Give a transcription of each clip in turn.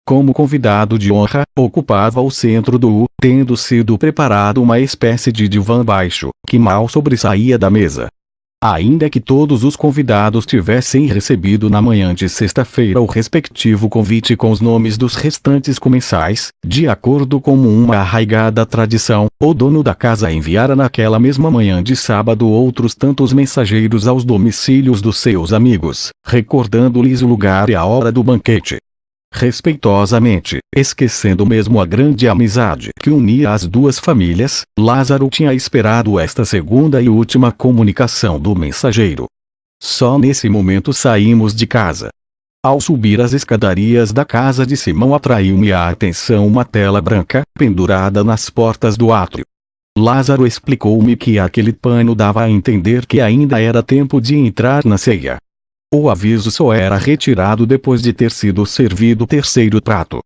como convidado de honra, ocupava o centro tendo sido preparado uma espécie de divã baixo, que mal sobressaía da mesa. Ainda que todos os convidados tivessem recebido na manhã de sexta-feira o respectivo convite com os nomes dos restantes comensais, de acordo com uma arraigada tradição, o dono da casa enviara naquela mesma manhã de sábado outros tantos mensageiros aos domicílios dos seus amigos, recordando-lhes o lugar e a hora do banquete. Respeitosamente, esquecendo mesmo a grande amizade que unia as duas famílias, Lázaro tinha esperado esta segunda e última comunicação do mensageiro. Só nesse momento saímos de casa. Ao subir as escadarias da casa de Simão atraiu-me a atenção uma tela branca, pendurada nas portas do átrio. Lázaro explicou-me que aquele pano dava a entender que ainda era tempo de entrar na ceia. O aviso só era retirado depois de ter sido servido o terceiro prato.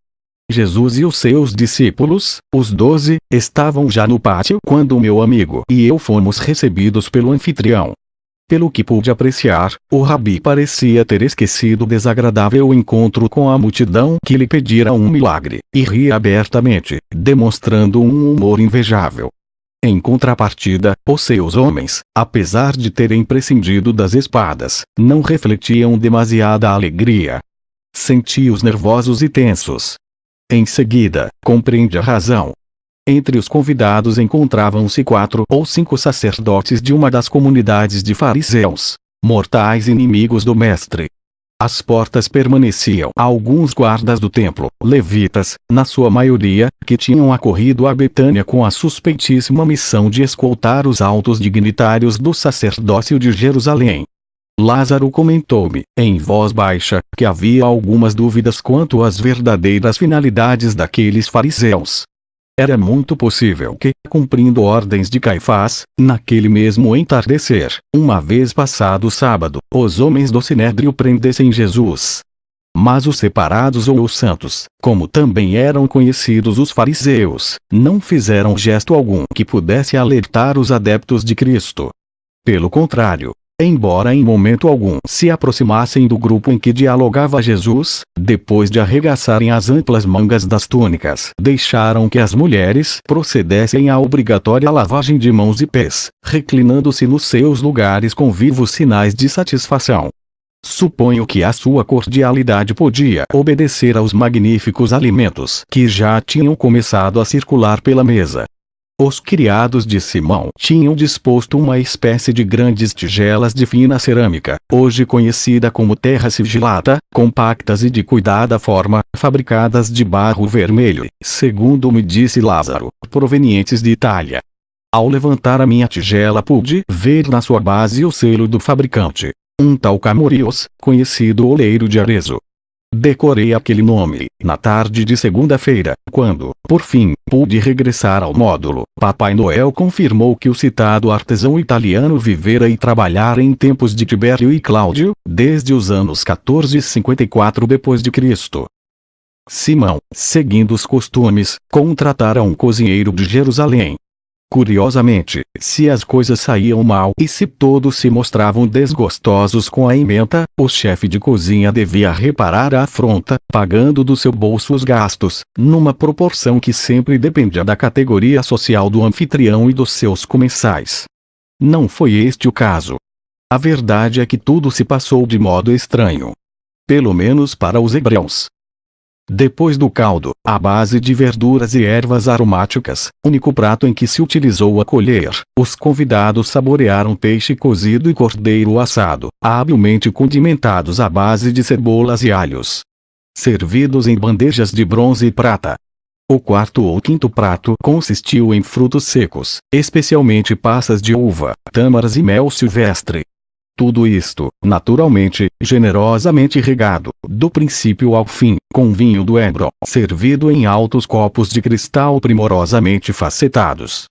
Jesus e os seus discípulos, os 12, estavam já no pátio quando meu amigo e eu fomos recebidos pelo anfitrião. Pelo que pude apreciar, o rabi parecia ter esquecido o desagradável encontro com a multidão que lhe pedira um milagre, e ria abertamente, demonstrando um humor invejável. Em contrapartida, os seus homens, apesar de terem prescindido das espadas, não refletiam demasiada alegria. Senti-os nervosos e tensos. Em seguida, compreendi a razão. Entre os convidados encontravam-se 4 ou 5 sacerdotes de uma das comunidades de fariseus, mortais inimigos do mestre. Às portas permaneciam alguns guardas do templo, levitas, na sua maioria, que tinham acorrido a Betânia com a suspeitíssima missão de escoltar os altos dignitários do sacerdócio de Jerusalém. Lázaro comentou-me, em voz baixa, que havia algumas dúvidas quanto às verdadeiras finalidades daqueles fariseus. Era muito possível que, cumprindo ordens de Caifás, naquele mesmo entardecer, uma vez passado o sábado, os homens do Sinédrio prendessem Jesus. Mas os separados ou os santos, como também eram conhecidos os fariseus, não fizeram gesto algum que pudesse alertar os adeptos de Cristo. Pelo contrário, embora em momento algum se aproximassem do grupo em que dialogava Jesus, depois de arregaçarem as amplas mangas das túnicas, deixaram que as mulheres procedessem à obrigatória lavagem de mãos e pés, reclinando-se nos seus lugares com vivos sinais de satisfação. Suponho que a sua cordialidade podia obedecer aos magníficos alimentos que já tinham começado a circular pela mesa. Os criados de Simão tinham disposto uma espécie de grandes tigelas de fina cerâmica, hoje conhecida como terra sigilada, compactas e de cuidada forma, fabricadas de barro vermelho, segundo me disse Lázaro, provenientes de Itália. Ao levantar a minha tigela pude ver na sua base o selo do fabricante, um tal Camorius, conhecido oleiro de Arezzo. Decorei aquele nome, na tarde de segunda-feira, quando, por fim, pude regressar ao módulo. Papai Noel confirmou que o citado artesão italiano vivera e trabalhara em tempos de Tibério e Cláudio, desde os anos 1454 d.C. Simão, seguindo os costumes, contratara um cozinheiro de Jerusalém. Curiosamente, se as coisas saíam mal e se todos se mostravam desgostosos com a ementa, o chefe de cozinha devia reparar a afronta, pagando do seu bolso os gastos, numa proporção que sempre dependia da categoria social do anfitrião e dos seus comensais. Não foi este o caso. A verdade é que tudo se passou de modo estranho. Pelo menos para os hebreus. Depois do caldo, à base de verduras e ervas aromáticas, único prato em que se utilizou a colher, os convidados saborearam peixe cozido e cordeiro assado, habilmente condimentados à base de cebolas e alhos. Servidos em bandejas de bronze e prata. O quarto ou quinto prato consistiu em frutos secos, especialmente passas de uva, tâmaras e mel silvestre. Tudo isto, naturalmente, generosamente regado, do princípio ao fim, com vinho do Hébron, servido em altos copos de cristal primorosamente facetados.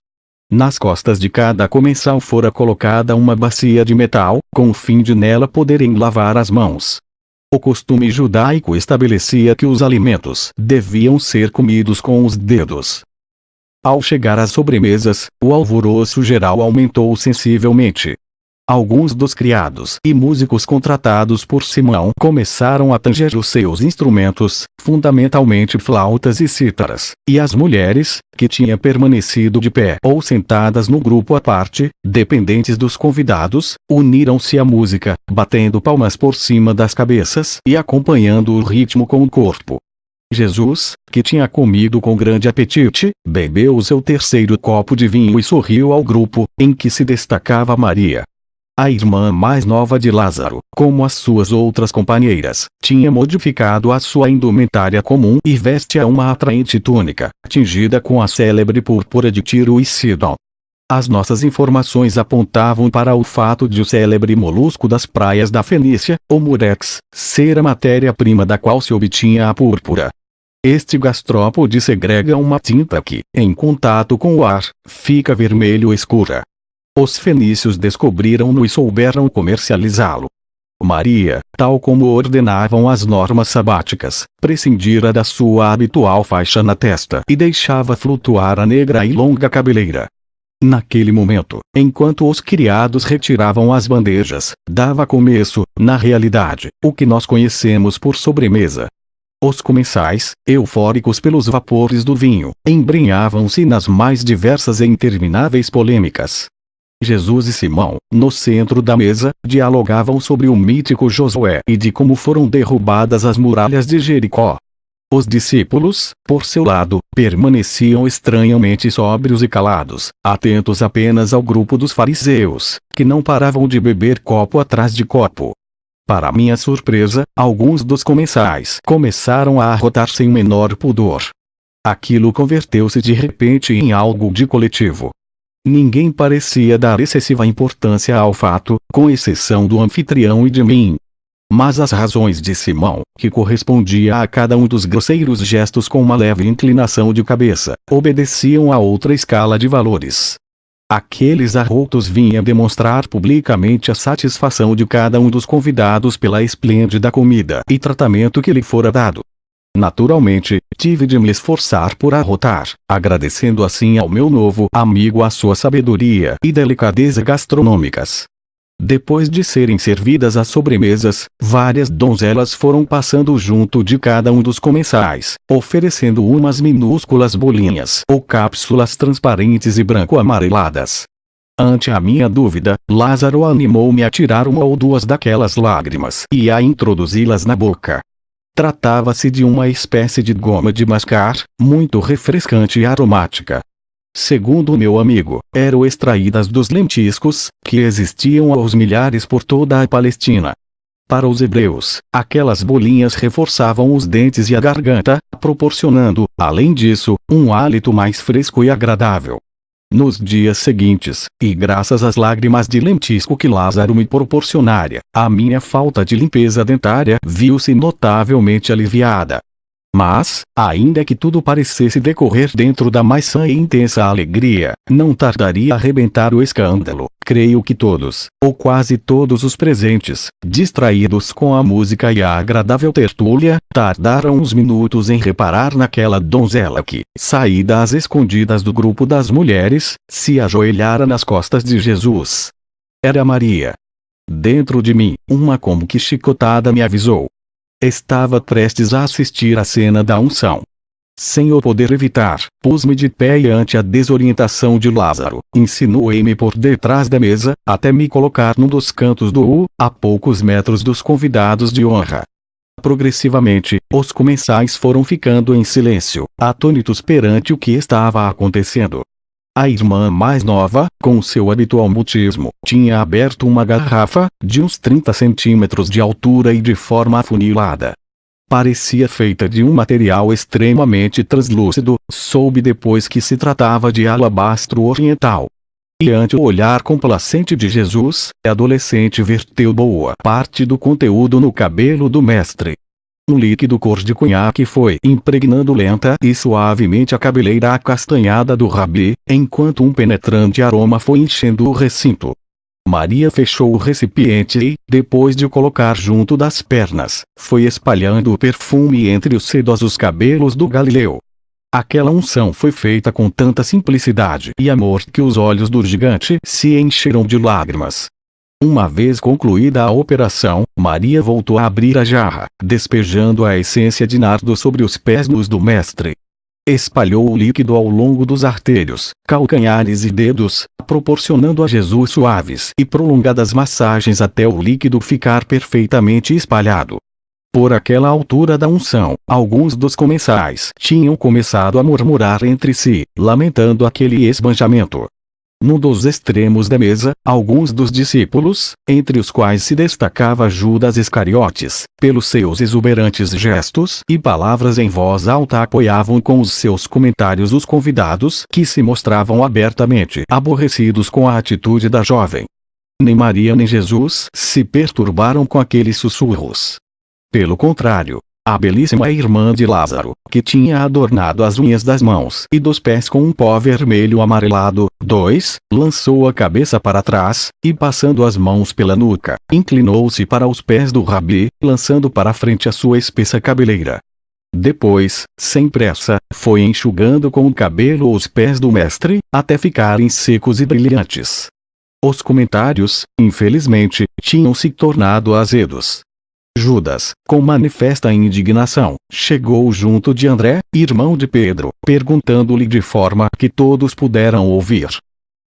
Nas costas de cada comensal fora colocada uma bacia de metal, com o fim de nela poderem lavar as mãos. O costume judaico estabelecia que os alimentos deviam ser comidos com os dedos. Ao chegar às sobremesas, o alvoroço geral aumentou sensivelmente. Alguns dos criados e músicos contratados por Simão começaram a tanger os seus instrumentos, fundamentalmente flautas e cítaras, e as mulheres, que tinham permanecido de pé ou sentadas no grupo à parte, dependentes dos convidados, uniram-se à música, batendo palmas por cima das cabeças e acompanhando o ritmo com o corpo. Jesus, que tinha comido com grande apetite, bebeu o seu terceiro copo de vinho e sorriu ao grupo, em que se destacava Maria. A irmã mais nova de Lázaro, como as suas outras companheiras, tinha modificado a sua indumentária comum e vestia uma atraente túnica, tingida com a célebre púrpura de Tiro e Sidom. As nossas informações apontavam para o fato de o célebre molusco das praias da Fenícia, o murex, ser a matéria-prima da qual se obtinha a púrpura. Este gastrópode segrega uma tinta que, em contato com o ar, fica vermelho escura. Os fenícios descobriram-no e souberam comercializá-lo. Maria, tal como ordenavam as normas sabáticas, prescindira da sua habitual faixa na testa e deixava flutuar a negra e longa cabeleira. Naquele momento, enquanto os criados retiravam as bandejas, dava começo, na realidade, o que nós conhecemos por sobremesa. Os comensais, eufóricos pelos vapores do vinho, embrenhavam-se nas mais diversas e intermináveis polêmicas. Jesus e Simão, no centro da mesa, dialogavam sobre o mítico Josué e de como foram derrubadas as muralhas de Jericó. Os discípulos, por seu lado, permaneciam estranhamente sóbrios e calados, atentos apenas ao grupo dos fariseus, que não paravam de beber copo atrás de copo. Para minha surpresa, alguns dos comensais começaram a arrotar sem menor pudor. Aquilo converteu-se de repente em algo de coletivo. Ninguém parecia dar excessiva importância ao fato, com exceção do anfitrião e de mim. Mas as razões de Simão, que correspondia a cada um dos grosseiros gestos com uma leve inclinação de cabeça, obedeciam a outra escala de valores. Aqueles arrotos vinham demonstrar publicamente a satisfação de cada um dos convidados pela esplêndida comida e tratamento que lhe fora dado. Naturalmente, tive de me esforçar por arrotar, agradecendo assim ao meu novo amigo a sua sabedoria e delicadeza gastronômicas. Depois de serem servidas as sobremesas, várias donzelas foram passando junto de cada um dos comensais, oferecendo umas minúsculas bolinhas ou cápsulas transparentes e branco-amareladas. Ante a minha dúvida, Lázaro animou-me a tirar uma ou duas daquelas lágrimas e a introduzi-las na boca. Tratava-se de uma espécie de goma de mascar, muito refrescante e aromática. Segundo meu amigo, eram extraídas dos lentiscos, que existiam aos milhares por toda a Palestina. Para os hebreus, aquelas bolinhas reforçavam os dentes e a garganta, proporcionando, além disso, um hálito mais fresco e agradável. Nos dias seguintes, e graças às lágrimas de lentisco que Lázaro me proporcionara, a minha falta de limpeza dentária viu-se notavelmente aliviada. Mas, ainda que tudo parecesse decorrer dentro da mais sã e intensa alegria, não tardaria a arrebentar o escândalo. Creio que todos, ou quase todos os presentes, distraídos com a música e a agradável tertúlia, tardaram uns minutos em reparar naquela donzela que, saída às escondidas do grupo das mulheres, se ajoelhara nas costas de Jesus. Era Maria. Dentro de mim, uma como que chicotada me avisou. Estava prestes a assistir à cena da unção. Sem o poder evitar, pus-me de pé e ante a desorientação de Lázaro, insinuei-me por detrás da mesa, até me colocar num dos cantos do U, a poucos metros dos convidados de honra. Progressivamente, os comensais foram ficando em silêncio, atônitos perante o que estava acontecendo. A irmã mais nova, com seu habitual mutismo, tinha aberto uma garrafa, de uns 30 centímetros de altura e de forma afunilada. Parecia feita de um material extremamente translúcido, soube depois que se tratava de alabastro oriental. E ante o olhar complacente de Jesus, a adolescente verteu boa parte do conteúdo no cabelo do mestre. Um líquido cor de conhaque foi impregnando lenta e suavemente a cabeleira acastanhada do rabi, enquanto um penetrante aroma foi enchendo o recinto. Maria fechou o recipiente e, depois de o colocar junto das pernas, foi espalhando o perfume entre os sedosos cabelos do Galileu. Aquela unção foi feita com tanta simplicidade e amor que os olhos do gigante se encheram de lágrimas. Uma vez concluída a operação, Maria voltou a abrir a jarra, despejando a essência de nardo sobre os pés nus do mestre. Espalhou o líquido ao longo dos artérios, calcanhares e dedos, proporcionando a Jesus suaves e prolongadas massagens até o líquido ficar perfeitamente espalhado. Por aquela altura da unção, alguns dos comensais tinham começado a murmurar entre si, lamentando aquele esbanjamento. Num dos extremos da mesa, alguns dos discípulos, entre os quais se destacava Judas Iscariotes, pelos seus exuberantes gestos e palavras em voz alta, apoiavam com os seus comentários os convidados que se mostravam abertamente aborrecidos com a atitude da jovem. Nem Maria nem Jesus se perturbaram com aqueles sussurros. Pelo contrário, a belíssima irmã de Lázaro, que tinha adornado as unhas das mãos e dos pés com um pó vermelho amarelado, lançou a cabeça para trás, e passando as mãos pela nuca, inclinou-se para os pés do rabi, lançando para frente a sua espessa cabeleira. Depois, sem pressa, foi enxugando com o cabelo os pés do mestre, até ficarem secos e brilhantes. Os comentários, infelizmente, tinham se tornado azedos. Judas, com manifesta indignação, chegou junto de André, irmão de Pedro, perguntando-lhe de forma que todos puderam ouvir: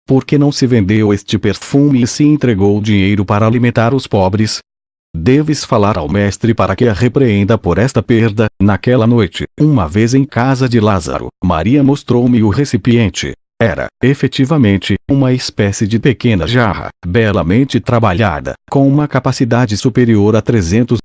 por que não se vendeu este perfume e se entregou o dinheiro para alimentar os pobres? Deves falar ao mestre para que a repreenda por esta perda. Naquela noite, uma vez em casa de Lázaro, Maria mostrou-me o recipiente. Era, efetivamente, uma espécie de pequena jarra, belamente trabalhada, com uma capacidade superior a 300